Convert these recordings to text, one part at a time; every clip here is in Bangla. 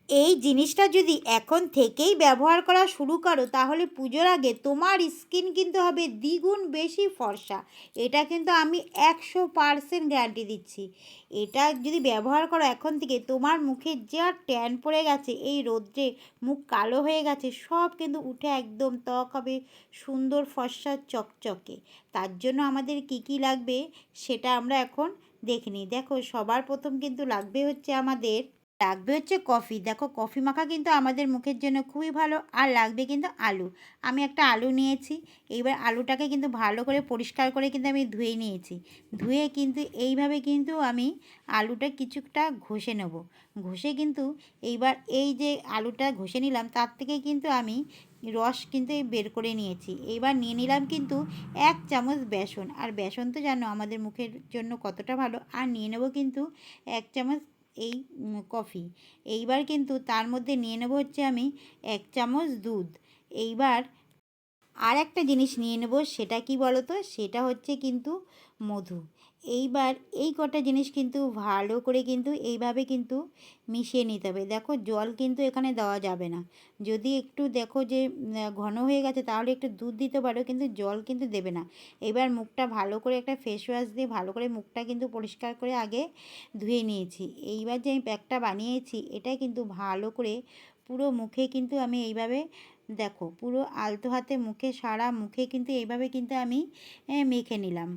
এই জিনিসটা যদি এখন থেকেই ব্যবহার করা শুরু করো তাহলে পুজোর আগে তোমার স্কিন কিন্তু হবে দ্বিগুণ বেশি ফর্সা। এটা কিন্তু আমি 100% গ্যারান্টি দিচ্ছি। এটা যদি ব্যবহার করো এখন থেকে, তোমার মুখে যা ট্যান পড়ে গেছে এই রোদ্রে, মুখ কালো হয়ে গেছে, সব কিন্তু উঠে একদম ত্বক হবে সুন্দর ফর্সা চকচকে। তার জন্য আমাদের কি কি লাগবে সেটা আমরা এখন দেখে নিই। দেখো, সবার প্রথম কিন্তু লাগবে হচ্ছে কফি। দেখো, কফি মাখা কিন্তু আমাদের মুখের জন্য খুবই ভালো। আর লাগবে কিন্তু আলু। আমি একটা আলু নিয়েছি। এইবার আলুটাকে কিন্তু ভালো করে পরিষ্কার করে কিন্তু আমি ধুয়ে নিয়েছি। ধুয়ে কিন্তু এইভাবে কিন্তু আমি আলুটা কিছুটা ঘষে নেব। ঘষে কিন্তু এইবার এই যে আলুটা ঘষে নিলাম তার থেকে কিন্তু আমি রস কিন্তু বের করে নিয়েছি। এইবার নিয়ে নিলাম কিন্তু 1 চামচ বেসন। আর বেসন তো জানো আমাদের মুখের জন্য কতটা ভালো। আর নিয়ে নেব কিন্তু 1 চামচ এই কফি। এইবার কিন্তু তার মধ্যে নিয়ে নেব হচ্ছে আমি 1 চামচ দুধ। এইবার আর একটা জিনিস নিয়ে নেব, সেটা কি বলো তো, সেটা হচ্ছে কিন্তু মধু। এইবার এই কটা জিনিস কিন্তু ভালো করে কিন্তু এইভাবে কিন্তু মিশিয়ে নিতে হবে। দেখো, জল কিন্তু এখানে দেওয়া যাবে না। যদি একটু দেখো যে ঘন হয়ে গেছে তাহলে একটু দুধ দিতে পারো, কিন্তু জল কিন্তু দেবে না। এবার মুখটা ভালো করে একটা ফেস ওয়াশ দিয়ে ভালো করে মুখটা কিন্তু পরিষ্কার করে আগে ধুয়ে নিয়েছি। এইবার যে আমি প্যাকটা বানিয়েছি এটা কিন্তু ভালো করে পুরো মুখে কিন্তু আমি এইভাবে, দেখো, পুরো আলতো হাতে মুখে, সারা মুখে কিন্তু এইভাবে কিন্তু আমি মেখে নিলাম।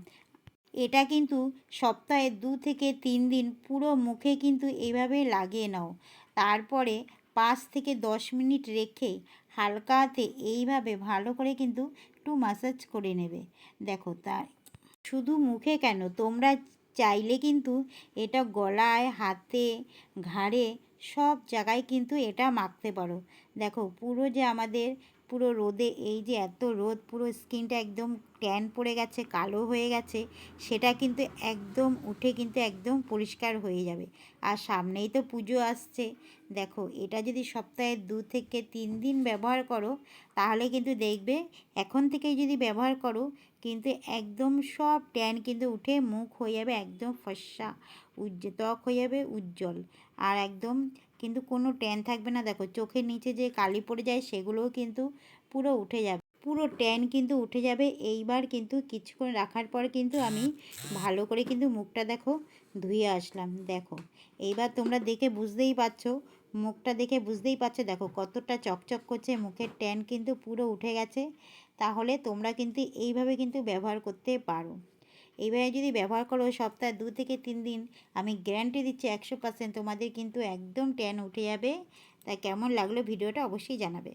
এটা কিন্তু সপ্তাহে 2 থেকে 3 দিন পুরো মুখে কিন্তু এইভাবে লাগিয়ে নাও। তারপরে 5 থেকে 10 মিনিট রেখে হালকা হাতে এইভাবে ভালো করে কিন্তু একটু ম্যাসাজ করে নেবে। দেখো, তাই শুধু মুখে কেন, তোমরা চাইলে কিন্তু এটা গলায়, হাতে, ঘাড়ে সব জায়গায় কিন্তু এটা মাখতে পারো। দেখো, পুরো যে আমাদের পুরো রোদে, এই যে এত রোদ, পুরো স্কিনটা একদম ট্যান পড়ে গেছে, কালো হয়ে গেছে, সেটা কিন্তু একদম উঠে কিন্তু একদম পরিষ্কার হয়ে যাবে। আর সামনেই তো পুজো আসছে। দেখো, এটা যদি সপ্তাহে 2 থেকে 3 দিন ব্যবহার করো তাহলে কিন্তু দেখবে, এখন থেকেই যদি ব্যবহার করো কিন্তু একদম সব ট্যান কিন্তু উঠে মুখ হয়ে যাবে একদম ফর্সা, ত্বক হয়ে যাবে উজ্জ্বল। আর একদম কিন্তু কোনো ট্যান থাকবে না। দেখো, চোখের নিচে যে কালি পড়ে যায় সেগুলোও কিন্তু পুরো উঠে যাবে, পুরো ট্যান কিন্তু উঠে যাবে। এইবার কিন্তু কিছুক্ষণ রাখার পর কিন্তু আমি ভালো করে কিন্তু মুখটা দেখো ধুয়ে আসলাম। দেখো, এইবার তোমরা দেখে বুঝতেই পারছো, মুখটা দেখে বুঝতেই পারছো, দেখো কতটা চকচক করছে, মুখের ট্যান কিন্তু পুরো উঠে গেছে। তাহলে তোমরা কিন্তু এইভাবে কিন্তু ব্যবহার করতে পারো। এইভাবে যদি ব্যবহার করো সপ্তাহে 2 থেকে 3 দিন, আমি গ্যারান্টি দিচ্ছি 100% তোমাদের কিন্তু একদম ট্যান উঠে যাবে। তাই কেমন লাগলো ভিডিওটা অবশ্যই জানাবে।